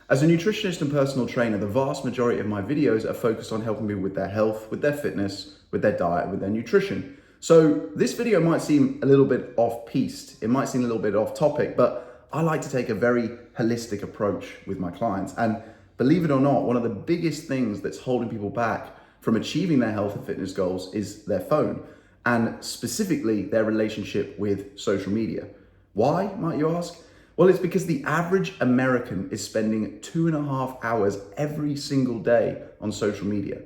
As a nutritionist and personal trainer, the vast majority of my videos are focused on helping people with their health, with their fitness, with their diet, with their nutrition. So this video might seem a little bit off-piste, it might seem a little bit off topic, but I like to take a very holistic approach with my clients. And believe it or not, one of the biggest things that's holding people back from achieving their health and fitness goals is their phone, and specifically their relationship with social media. Why, might you ask? Well, it's because the average American is spending 2.5 hours every single day on social media.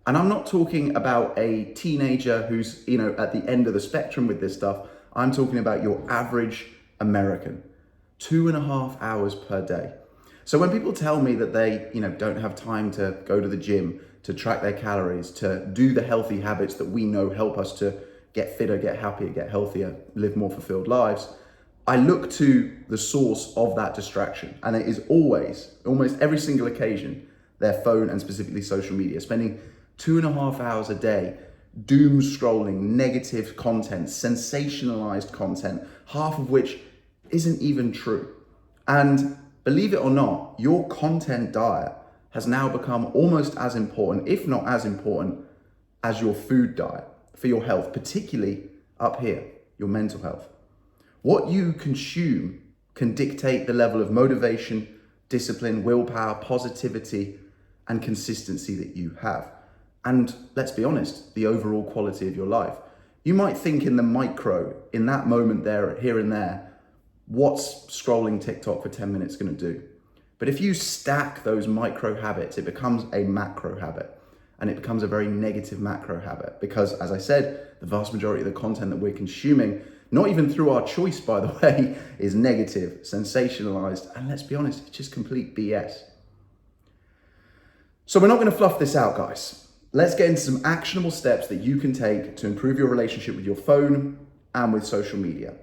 And I'm not talking about a teenager who's, at the end of the spectrum with this stuff. I'm talking about your average American. 2.5 hours per day. So when people tell me that they, don't have time to go to the gym, to track their calories, to do the healthy habits that we know help us to get fitter, get happier, get healthier, live more fulfilled lives, I look to the source of that distraction, and it is always, almost every single occasion, their phone and specifically social media, spending 2.5 hours a day doom scrolling, negative content, sensationalized content, half of which isn't even true. And believe it or not, your content diet has now become almost as important, if not as important, as your food diet for your health, particularly up here, your mental health. What you consume can dictate the level of motivation, discipline, willpower, positivity, and consistency that you have. And let's be honest, the overall quality of your life. You might think in the micro, in that moment there, here and there, what's scrolling TikTok for 10 minutes going to do? But if you stack those micro habits, it becomes a macro habit. And it becomes a very negative macro habit because, as I said, the vast majority of the content that we're consuming, not even through our choice, by the way, is negative, sensationalized, and let's be honest, it's just complete BS. So we're not going to fluff this out, guys. Let's get into some actionable steps that you can take to improve your relationship with your phone and with social media.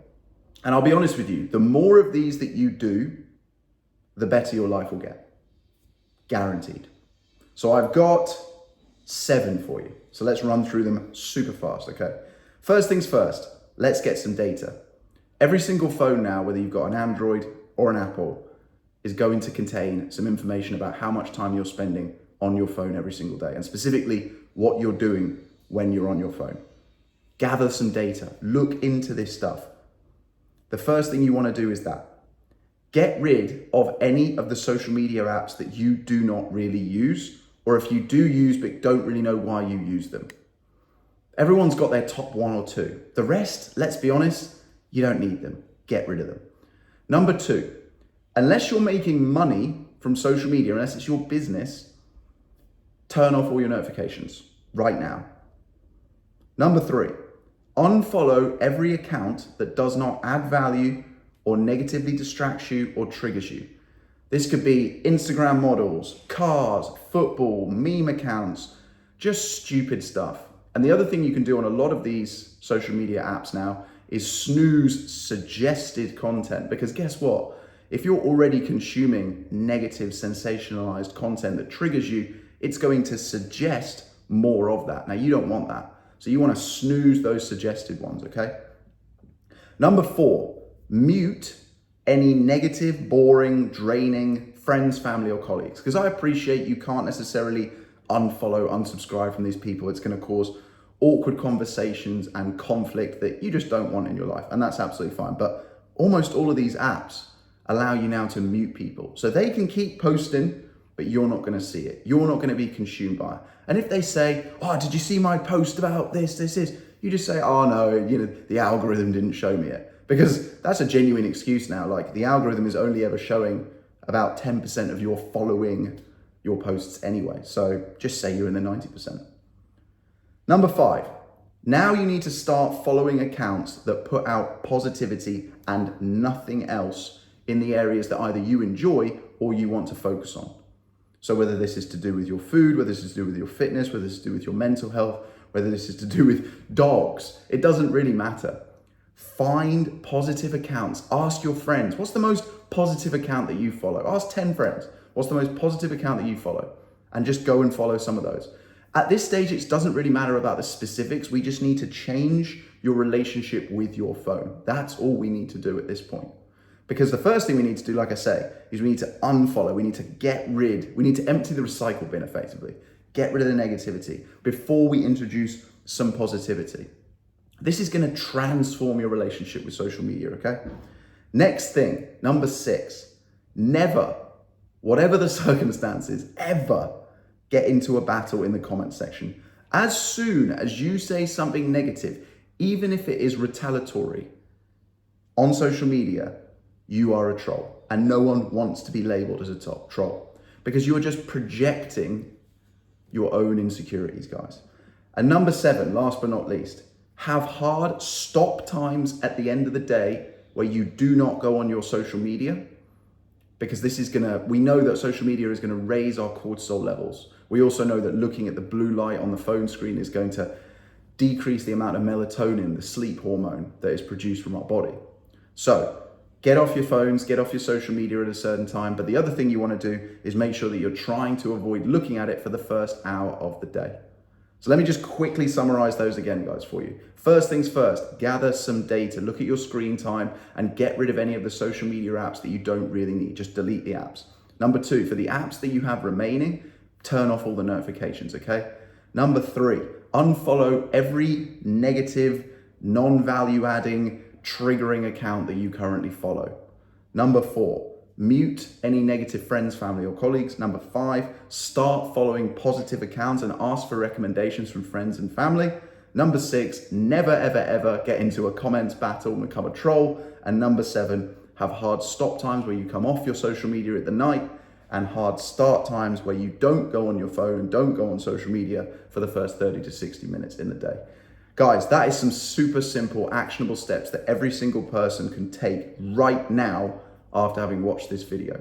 And I'll be honest with you, the more of these that you do, the better your life will get. Guaranteed. So I've got 7 for you. So let's run through them super fast, okay? First things first, let's get some data. Every single phone now, whether you've got an Android or an Apple, is going to contain some information about how much time you're spending on your phone every single day, and specifically what you're doing when you're on your phone. Gather some data, look into this stuff. The first thing you want to do is that. Get rid of any of the social media apps that you do not really use, or if you do use but don't really know why you use them. Everyone's got their top 1 or 2. The rest, let's be honest, you don't need them. Get rid of them. Number 2, unless you're making money from social media, unless it's your business, turn off all your notifications right now. Number 3, unfollow every account that does not add value or negatively distracts you or triggers you. This could be Instagram models, cars, football, meme accounts, just stupid stuff. And the other thing you can do on a lot of these social media apps now is snooze suggested content. Because guess what? If you're already consuming negative, sensationalized content that triggers you, it's going to suggest more of that. Now, you don't want that. So you want to snooze those suggested ones, okay? Number 4, mute any negative, boring, draining friends, family, or colleagues. Because I appreciate you can't necessarily unfollow, unsubscribe from these people. It's going to cause awkward conversations and conflict that you just don't want in your life. And that's absolutely fine. But almost all of these apps allow you now to mute people. So they can keep posting, but you're not going to see it. You're not going to be consumed by it. And if they say, oh, did you see my post about this, you just say, oh no, the algorithm didn't show me it. Because that's a genuine excuse now. Like, the algorithm is only ever showing about 10% of your following your posts anyway. So just say you're in the 90%. Number 5, now you need to start following accounts that put out positivity and nothing else in the areas that either you enjoy or you want to focus on. So whether this is to do with your food, whether this is to do with your fitness, whether this is to do with your mental health, whether this is to do with dogs, it doesn't really matter. Find positive accounts. Ask your friends, what's the most positive account that you follow? Ask 10 friends, what's the most positive account that you follow? And just go and follow some of those. At this stage, it doesn't really matter about the specifics. We just need to change your relationship with your phone. That's all we need to do at this point. Because the first thing we need to do, like I say, is we need to unfollow. We need to we need to empty the recycle bin effectively. Get rid of the negativity before we introduce some positivity. This is going to transform your relationship with social media, okay? Next thing, number 6, never, whatever the circumstances, ever get into a battle in the comment section. As soon as you say something negative, even if it is retaliatory on social media, you are a troll, and no one wants to be labeled as a troll because you are just projecting your own insecurities, guys. And number 7, last but not least, have hard stop times at the end of the day where you do not go on your social media, because we know that social media is going to raise our cortisol levels. We also know that looking at the blue light on the phone screen is going to decrease the amount of melatonin, the sleep hormone that is produced from our body. So get off your phones, get off your social media at a certain time. But the other thing you want to do is make sure that you're trying to avoid looking at it for the first hour of the day. So let me just quickly summarize those again, guys, for you. First things first, gather some data, look at your screen time and get rid of any of the social media apps that you don't really need. Just delete the apps. Number 2, for the apps that you have remaining, turn off all the notifications, okay? Number 3, unfollow every negative, non-value adding, triggering account that you currently follow. Number 4, mute any negative friends, family, or colleagues. Number 5, start following positive accounts and ask for recommendations from friends and family. Number 6, never, ever, ever get into a comments battle and become a troll. And number 7, have hard stop times where you come off your social media at the night, and hard start times where you don't go on your phone, don't go on social media for the first 30 to 60 minutes in the day. Guys, that is some super simple, actionable steps that every single person can take right now after having watched this video.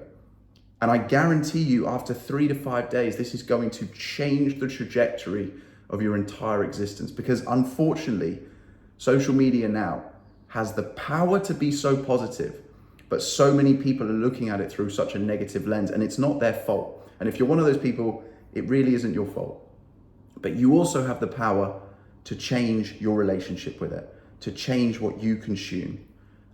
And I guarantee you, after 3 to 5 days, this is going to change the trajectory of your entire existence. Because unfortunately, social media now has the power to be so positive, but so many people are looking at it through such a negative lens, and it's not their fault. And if you're one of those people, it really isn't your fault. But you also have the power to change your relationship with it, to change what you consume.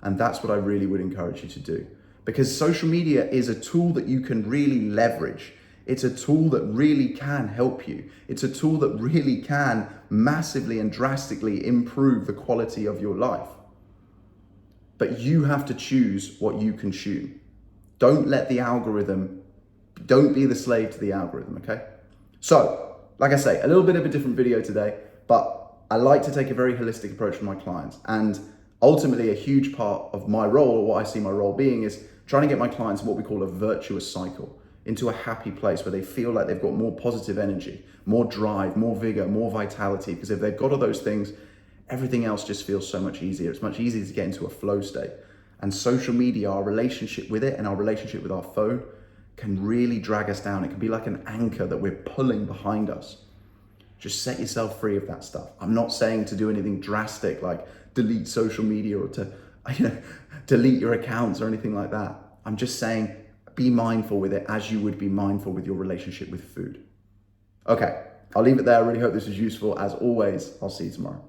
And that's what I really would encourage you to do. Because social media is a tool that you can really leverage. It's a tool that really can help you. It's a tool that really can massively and drastically improve the quality of your life. But you have to choose what you consume. Don't let the algorithm, don't be the slave to the algorithm, okay? So, like I say, a little bit of a different video today, but I like to take a very holistic approach with my clients. And ultimately, a huge part of my role, or what I see my role being, is trying to get my clients in what we call a virtuous cycle, into a happy place where they feel like they've got more positive energy, more drive, more vigor, more vitality. Because if they've got all those things, everything else just feels so much easier. It's much easier to get into a flow state. And social media, our relationship with it and our relationship with our phone can really drag us down. It can be like an anchor that we're pulling behind us. Just set yourself free of that stuff. I'm not saying to do anything drastic like delete social media or to delete your accounts or anything like that. I'm just saying be mindful with it as you would be mindful with your relationship with food. Okay, I'll leave it there. I really hope this was useful. As always, I'll see you tomorrow.